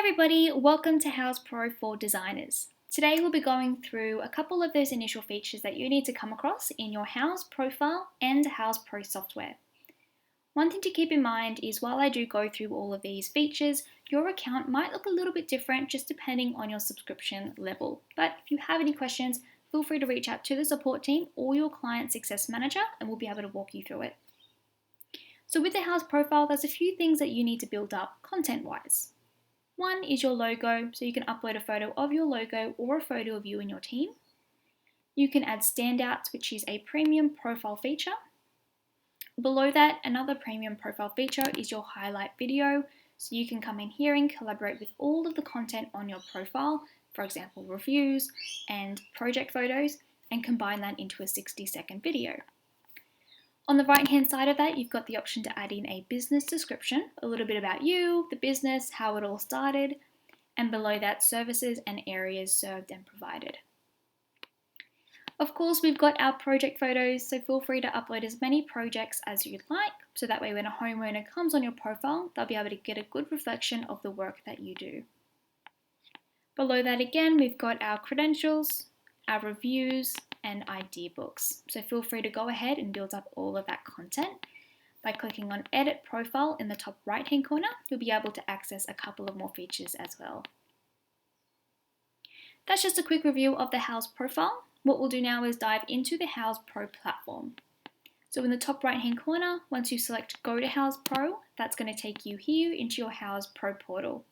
Everybody, welcome to Houzz Pro for designers. Today we'll be going through a couple of those initial features that you need to come across in your Houzz profile and Houzz Pro software. One thing to keep in mind is while I do go through all of these features, your account might look a little bit different just depending on your subscription level. But if you have any questions, feel free to reach out to the support team or your client success manager and we'll be able to walk you through it. So with the Houzz profile, there's a few things that you need to build up content-wise. One is your logo, so you can upload a photo of your logo or a photo of you and your team. You can add standouts, which is a premium profile feature. Below that, another premium profile feature is your highlight video, so you can come in here and collaborate with all of the content on your profile, for example, reviews and project photos, and combine that into a 60-second video. On the right hand side of that, you've got the option to add in a business description, a little bit about you, the business, how it all started, and below that, services and areas served and provided. Of course, we've got our project photos, so feel free to upload as many projects as you'd like, so that way when a homeowner comes on your profile, they'll be able to get a good reflection of the work that you do. Below that again, we've got our credentials, our reviews, and idea books. So feel free to go ahead and build up all of that content. By clicking on Edit Profile in the top right hand corner, you'll be able to access a couple of more features as well. That's just a quick review of the Houzz profile. What we'll do now is dive into the Houzz Pro platform. So in the top right hand corner, once you select Go to Houzz Pro, that's going to take you here into your Houzz Pro portal.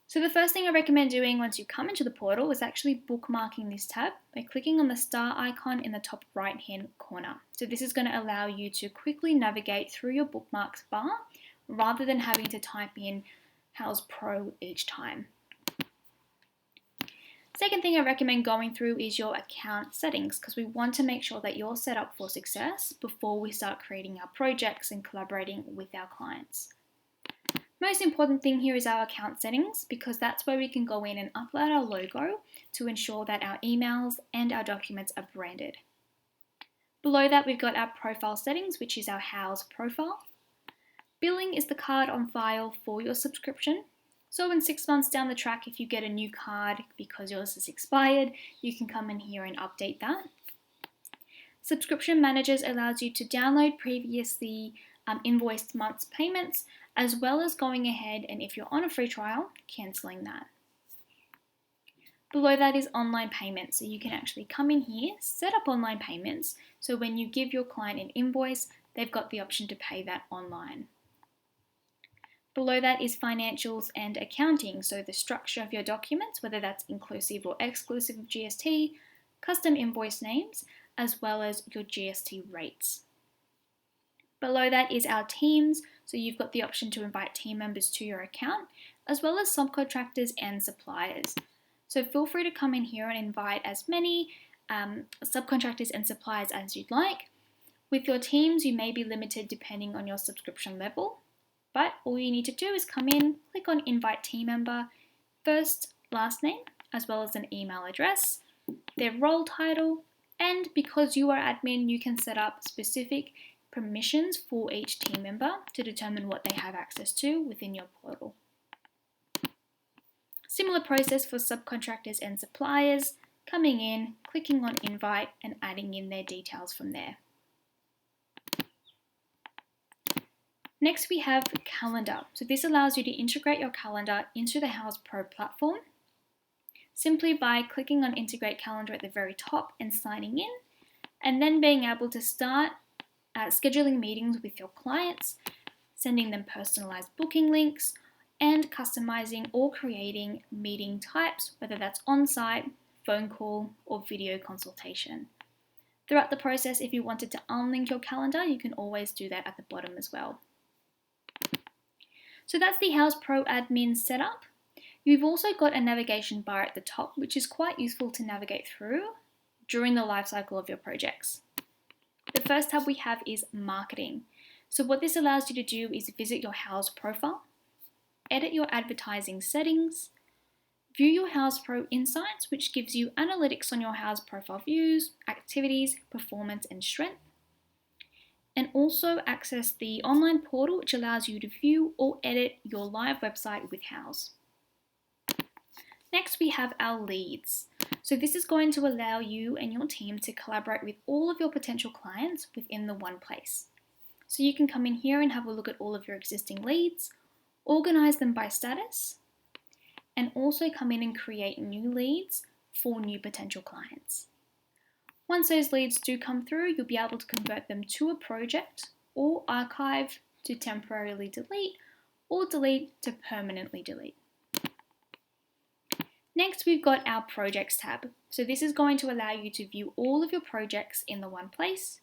So the first thing I recommend doing once you come into the portal is actually bookmarking this tab by clicking on the star icon in the top right hand corner. So this is going to allow you to quickly navigate through your bookmarks bar rather than having to type in Houzz Pro each time. Second thing I recommend going through is your account settings because we want to make sure that you're set up for success before we start creating our projects and collaborating with our clients. Most important thing here is our account settings because that's where we can go in and upload our logo to ensure that our emails and our documents are branded. Below that we've got our profile settings, which is our Houzz profile. Billing is the card on file for your subscription. So in 6 months down the track, if you get a new card because yours is expired, you can come in here and update that. Subscription Managers allows you to download previously invoiced months payments, as well as going ahead and if you're on a free trial, cancelling that. Below that is online payments, so you can actually come in here, set up online payments, so when you give your client an invoice, they've got the option to pay that online. Below that is financials and accounting, so the structure of your documents, whether that's inclusive or exclusive of GST, custom invoice names, as well as your GST rates. Below that is our teams, so you've got the option to invite team members to your account, as well as subcontractors and suppliers. So feel free to come in here and invite as many subcontractors and suppliers as you'd like. With your teams, you may be limited depending on your subscription level, but all you need to do is come in, click on Invite Team Member, first, last name, as well as an email address, their role title, and because you are admin, you can set up specific permissions for each team member to determine what they have access to within your portal. Similar process for subcontractors and suppliers, coming in, clicking on invite and adding in their details from there. Next we have calendar. So this allows you to integrate your calendar into the Houzz Pro platform simply by clicking on integrate calendar at the very top and signing in, and then being able to start scheduling meetings with your clients, sending them personalized booking links, and customizing or creating meeting types, whether that's on-site, phone call, or video consultation. Throughout the process, if you wanted to unlink your calendar, you can always do that at the bottom as well. So that's the Houzz Pro admin setup. You've also got a navigation bar at the top, which is quite useful to navigate through during the lifecycle of your projects. The first tab we have is marketing. So what this allows you to do is visit your Houzz profile, edit your advertising settings, view your Houzz Pro insights, which gives you analytics on your Houzz profile views, activities, performance, and strength, and also access the online portal which allows you to view or edit your live website with Houzz. Next we have our leads. So this is going to allow you and your team to collaborate with all of your potential clients within the one place. So you can come in here and have a look at all of your existing leads, organize them by status, and also come in and create new leads for new potential clients. Once those leads do come through, you'll be able to convert them to a project or archive to temporarily delete or delete to permanently delete. Next, we've got our projects tab. So this is going to allow you to view all of your projects in the one place,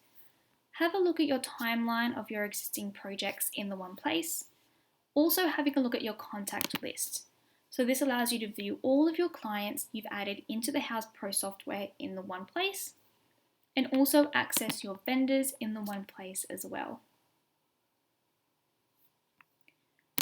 have a look at your timeline of your existing projects in the one place, also having a look at your contact list. So this allows you to view all of your clients you've added into the Houzz Pro software in the one place, and also access your vendors in the one place as well.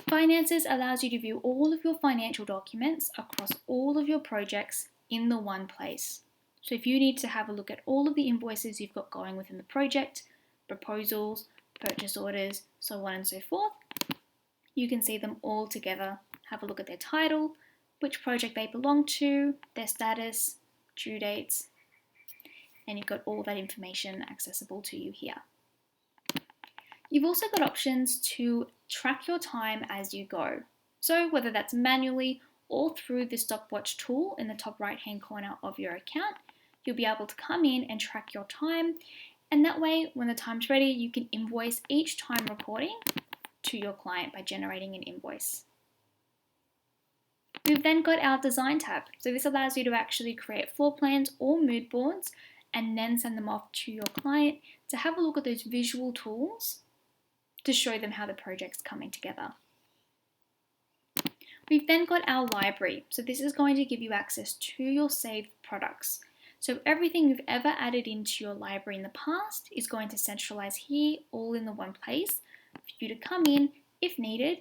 Finances allows you to view all of your financial documents across all of your projects in the one place. So if you need to have a look at all of the invoices you've got going within the project, proposals, purchase orders, so on and so forth, you can see them all together. Have a look at their title, which project they belong to, their status, due dates, and you've got all that information accessible to you here. You've also got options to track your time as you go. So whether that's manually or through the stopwatch tool in the top right hand corner of your account, you'll be able to come in and track your time, and that way when the time's ready you can invoice each time recording to your client by generating an invoice. We've then got our design tab. So this allows you to actually create floor plans or mood boards and then send them off to your client to have a look at those visual tools to show them how the project's coming together. We've then got our library. So this is going to give you access to your saved products. So everything you've ever added into your library in the past is going to centralize here, all in the one place, for you to come in, if needed,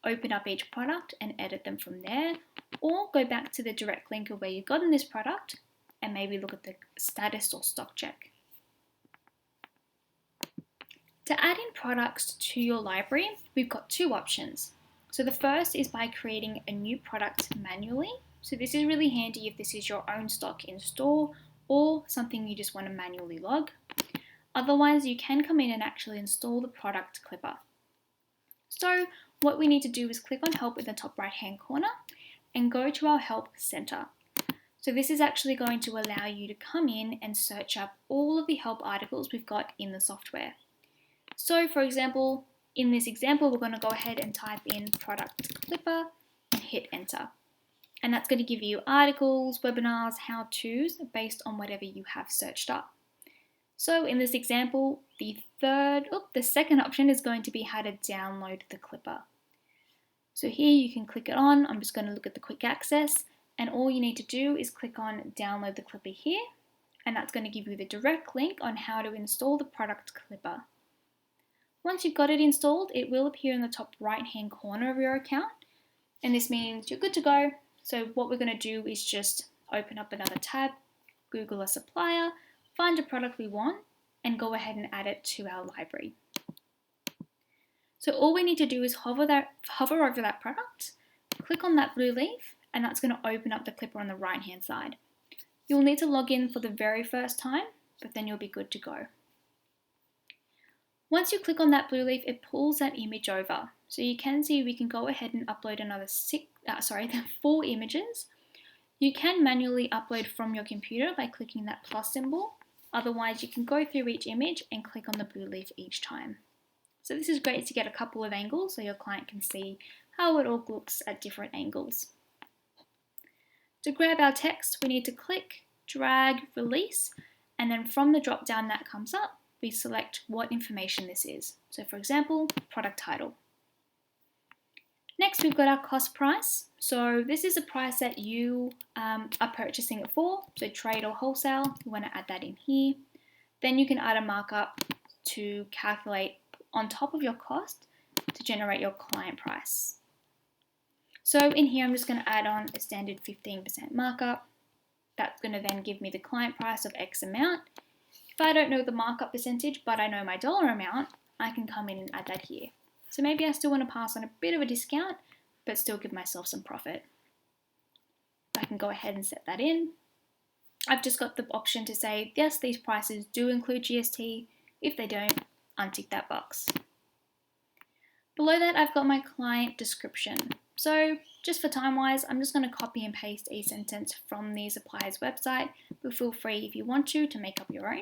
open up each product and edit them from there, or go back to the direct link of where you've gotten this product and maybe look at the status or stock check. To add in products to your library, we've got two options. So the first is by creating a new product manually. So this is really handy if this is your own stock in store or something you just want to manually log. Otherwise, you can come in and actually install the product clipper. So what we need to do is click on Help in the top right hand corner and go to our Help Center. So this is actually going to allow you to come in and search up all of the help articles we've got in the software. So for example, in this example, we're going to go ahead and type in product clipper and hit enter. And that's going to give you articles, webinars, how-tos based on whatever you have searched up. So in this example, the second option is going to be how to download the clipper. So here you can click it on. I'm just going to look at the quick access, and all you need to do is click on download the clipper here, and that's going to give you the direct link on how to install the product clipper. Once you've got it installed, it will appear in the top right hand corner of your account, and this means you're good to go. So what we're going to do is just open up another tab, Google a supplier, find a product we want, and go ahead and add it to our library. So all we need to do is hover over that product, click on that blue leaf, and that's going to open up the clipper on the right hand side. You'll need to log in for the very first time, but then you'll be good to go. Once you click on that blue leaf, it pulls that image over. So you can see we can go ahead and upload another 4 images. You can manually upload from your computer by clicking that plus symbol. Otherwise, you can go through each image and click on the blue leaf each time. So this is great to get a couple of angles so your client can see how it all looks at different angles. To grab our text, we need to click, drag, release, and then from the drop down that comes up, we select what information this is. So for example, product title. Next, we've got our cost price. So this is a price that you are purchasing it for. So trade or wholesale, you want to add that in here. Then you can add a markup to calculate on top of your cost to generate your client price. So in here, I'm just going to add on a standard 15% markup. That's going to then give me the client price of X amount. If I don't know the markup percentage, but I know my dollar amount, I can come in and add that here. So maybe I still want to pass on a bit of a discount, but still give myself some profit. I can go ahead and set that in. I've just got the option to say, yes, these prices do include GST. If they don't, untick that box. Below that, I've got my client description. So just for time-wise, I'm just going to copy and paste a sentence from the supplier's website, but feel free if you want to make up your own.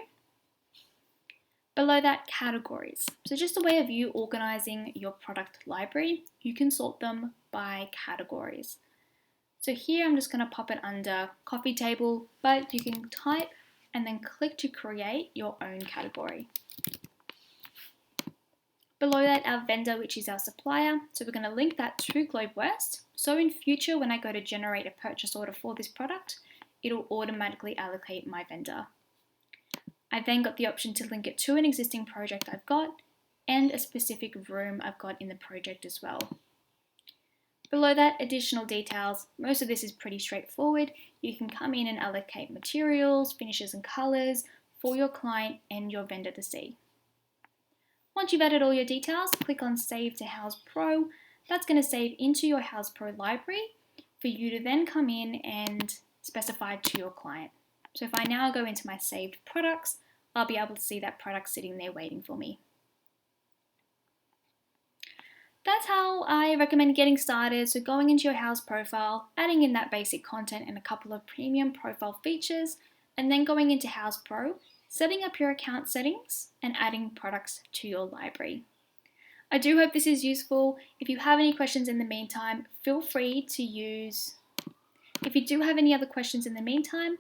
Below that, categories. So just a way of you organizing your product library. You can sort them by categories. So here I'm just going to pop it under coffee table, but you can type and then click to create your own category. Below that, our vendor, which is our supplier. So we're going to link that to Globewest. So in future, when I go to generate a purchase order for this product, it'll automatically allocate my vendor. I've then got the option to link it to an existing project I've got and a specific room I've got in the project as well. Below that, additional details. Most of this is pretty straightforward. You can come in and allocate materials, finishes and colors for your client and your vendor to see. Once you've added all your details, click on Save to Houzz Pro. That's going to save into your Houzz Pro library for you to then come in and specify to your client. So if I now go into my saved products, I'll be able to see that product sitting there waiting for me. That's how I recommend getting started. So going into your Houzz profile, adding in that basic content and a couple of premium profile features, and then going into Houzz Pro, setting up your account settings and adding products to your library. I do hope this is useful. If you have any questions in the meantime, feel free to use, if you do have any other questions in the meantime,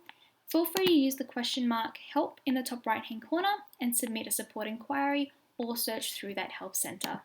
feel free to use the question mark help in the top right hand corner and submit a support inquiry or search through that help center.